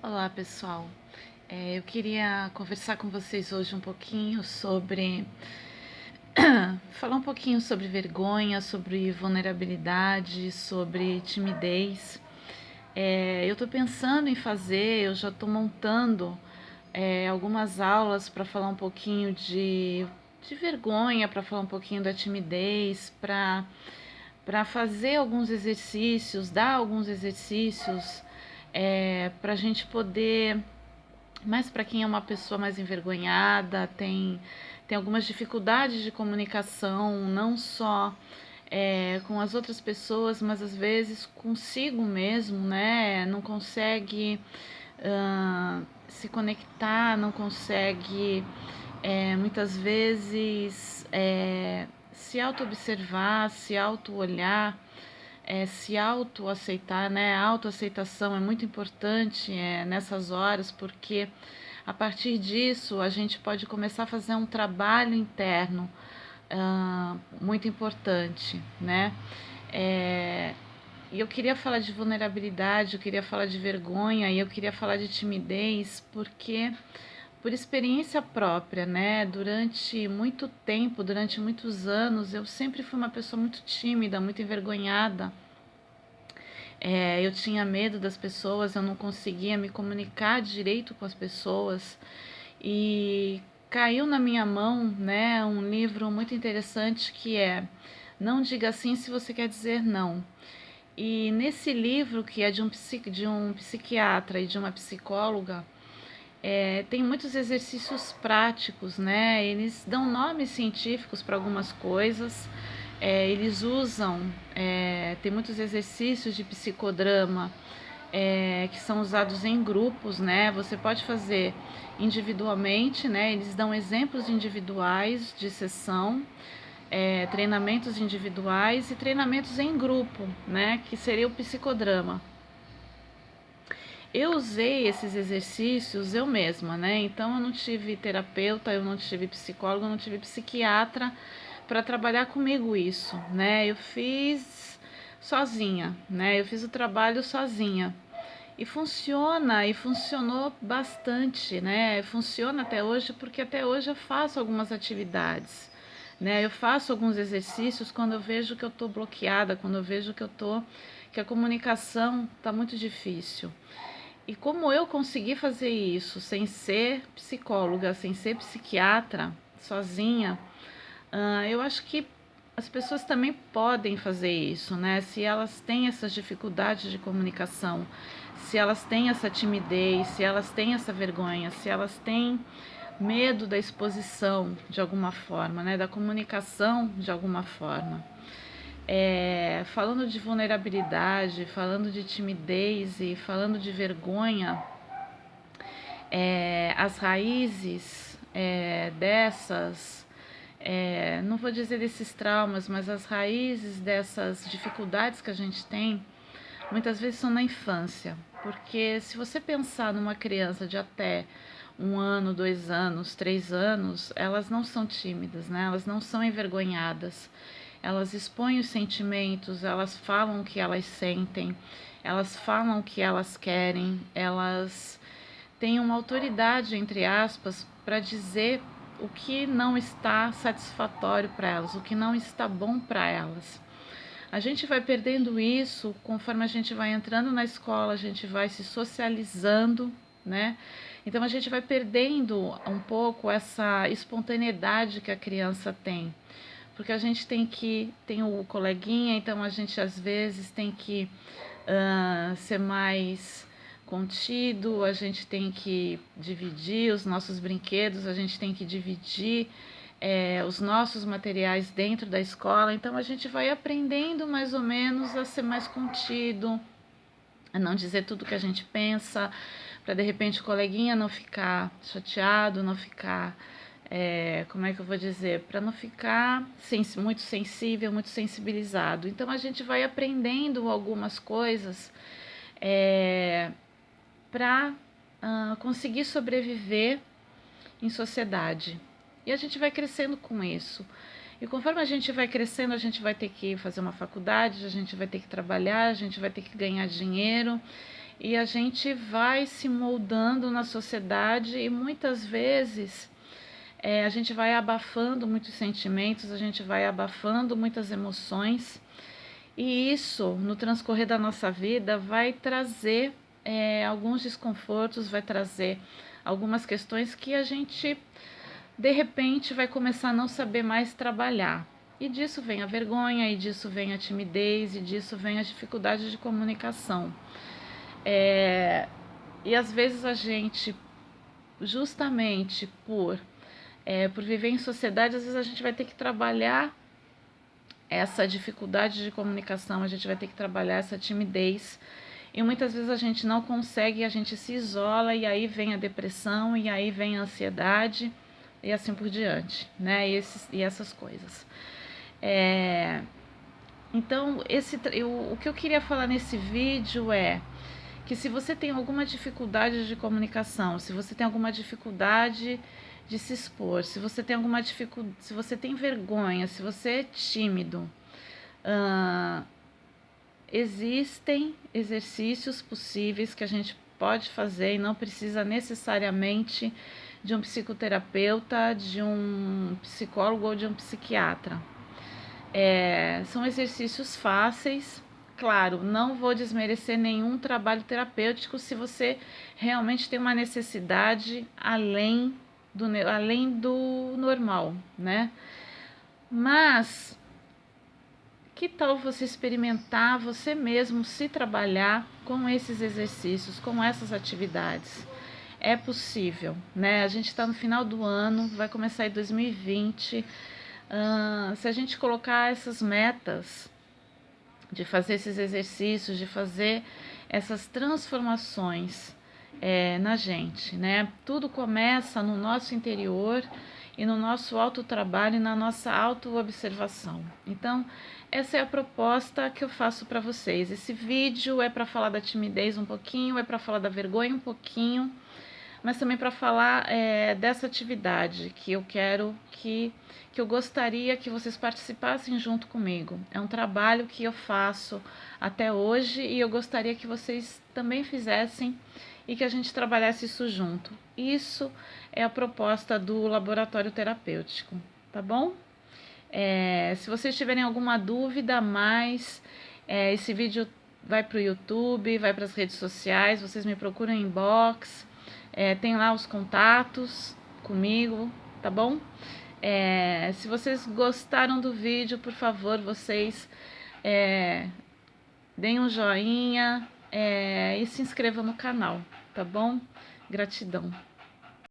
Olá, pessoal. Eu queria conversar com vocês hoje um pouquinho sobre falar um pouquinho sobre vergonha, sobre vulnerabilidade, sobre timidez. Eu estou pensando em fazer, eu já estou montando algumas aulas para falar um pouquinho de vergonha, para falar um pouquinho da timidez, para fazer alguns exercícios, dar alguns exercícios para a gente poder, mas para quem é uma pessoa mais envergonhada, tem algumas dificuldades de comunicação, não só com as outras pessoas, mas às vezes consigo mesmo, né? Não consegue se conectar, não consegue muitas vezes se auto-observar, se auto-olhar, se auto-aceitar, né? A autoaceitação é muito importante nessas horas, porque a partir disso a gente pode começar a fazer um trabalho interno muito importante, né? E eu queria falar de vulnerabilidade, eu queria falar de vergonha e eu queria falar de timidez, porque por experiência própria, né? Durante muito tempo, durante muitos anos, eu sempre fui uma pessoa muito tímida, muito envergonhada. Eu tinha medo das pessoas, eu não conseguia me comunicar direito com as pessoas e caiu na minha mão, né, um livro muito interessante que é Não Diga Sim Se Você Quer Dizer Não. E nesse livro, que é de um psiquiatra e de uma psicóloga, tem muitos exercícios práticos, né? Eles dão nomes científicos para algumas coisas, eles usam, tem muitos exercícios de psicodrama que são usados em grupos, né? Você pode fazer individualmente, né? Eles dão exemplos individuais de sessão, treinamentos individuais e treinamentos em grupo, né? Que seria o psicodrama. Eu usei esses exercícios eu mesma, né? Então eu não tive terapeuta, eu não tive psicólogo, eu não tive psiquiatra para trabalhar comigo isso, né? Eu fiz sozinha, né? Eu fiz o trabalho sozinha. E funcionou bastante, né? Funciona até hoje porque até hoje eu faço algumas atividades, né? Eu faço alguns exercícios quando eu vejo que eu estou bloqueada, quando eu vejo que a comunicação está muito difícil. E como eu consegui fazer isso sem ser psicóloga, sem ser psiquiatra, sozinha, eu acho que as pessoas também podem fazer isso, né? Se elas têm essas dificuldades de comunicação, se elas têm essa timidez, se elas têm essa vergonha, se elas têm medo da exposição de alguma forma, né? Da comunicação de alguma forma. Falando de vulnerabilidade, falando de timidez e falando de vergonha, as raízes dessas, não vou dizer desses traumas, mas as raízes dessas dificuldades que a gente tem, muitas vezes são na infância. Porque se você pensar numa criança de até 1 ano, 2 anos, 3 anos, elas não são tímidas, né? Elas não são envergonhadas. Elas expõem os sentimentos, elas falam o que elas sentem, elas falam o que elas querem, elas têm uma autoridade, entre aspas, para dizer o que não está satisfatório para elas, o que não está bom para elas. A gente vai perdendo isso conforme a gente vai entrando na escola, a gente vai se socializando, né? Então a gente vai perdendo um pouco essa espontaneidade que a criança tem. Porque a gente tem o coleguinha, então a gente às vezes tem que ser mais contido, a gente tem que dividir os nossos brinquedos, a gente tem que dividir os nossos materiais dentro da escola, então a gente vai aprendendo mais ou menos a ser mais contido, a não dizer tudo que a gente pensa, para de repente o coleguinha não ficar chateado, não ficar, como é que eu vou dizer, para não ficar muito sensível, muito sensibilizado. Então a gente vai aprendendo algumas coisas para conseguir sobreviver em sociedade. E a gente vai crescendo com isso. E conforme a gente vai crescendo, a gente vai ter que fazer uma faculdade, a gente vai ter que trabalhar, a gente vai ter que ganhar dinheiro. e a gente vai se moldando na sociedade e muitas vezes a gente vai abafando muitos sentimentos, a gente vai abafando muitas emoções, e isso, no transcorrer da nossa vida, vai trazer alguns desconfortos, vai trazer algumas questões que a gente, de repente, vai começar a não saber mais trabalhar. E disso vem a vergonha, e disso vem a timidez, e disso vem as dificuldades de comunicação. E às vezes a gente, justamente por viver em sociedade, às vezes a gente vai ter que trabalhar essa dificuldade de comunicação, a gente vai ter que trabalhar essa timidez. E muitas vezes a gente não consegue, a gente se isola, e aí vem a depressão, e aí vem a ansiedade, e assim por diante, né? E essas coisas. Então, o que eu queria falar nesse vídeo é que se você tem alguma dificuldade de comunicação, se você tem alguma dificuldade de se expor, se você tem alguma dificuldade, se você tem vergonha, se você é tímido, existem exercícios possíveis que a gente pode fazer e não precisa necessariamente de um psicoterapeuta, de um psicólogo ou de um psiquiatra. São exercícios fáceis. Claro, não vou desmerecer nenhum trabalho terapêutico se você realmente tem uma necessidade além do normal, né? Mas que tal você experimentar você mesmo se trabalhar com esses exercícios, com essas atividades? É possível, né? A gente está no final do ano, vai começar em 2020. Se a gente colocar essas metas de fazer esses exercícios, de fazer essas transformações na gente, né? Tudo começa no nosso interior e no nosso autotrabalho e na nossa autoobservação. Então, essa é a proposta que eu faço para vocês. Esse vídeo é para falar da timidez um pouquinho, é para falar da vergonha um pouquinho, mas também para falar dessa atividade que eu quero que eu gostaria que vocês participassem junto comigo. É um trabalho que eu faço até hoje e eu gostaria que vocês também fizessem e que a gente trabalhasse isso junto. Isso é a proposta do laboratório terapêutico, tá bom? Se vocês tiverem alguma dúvida a mais, esse vídeo vai para o YouTube, vai para as redes sociais, vocês me procuram em inbox, tem lá os contatos comigo, tá bom? Se vocês gostaram do vídeo, por favor, vocês deem um joinha e se inscrevam no canal, tá bom? Gratidão.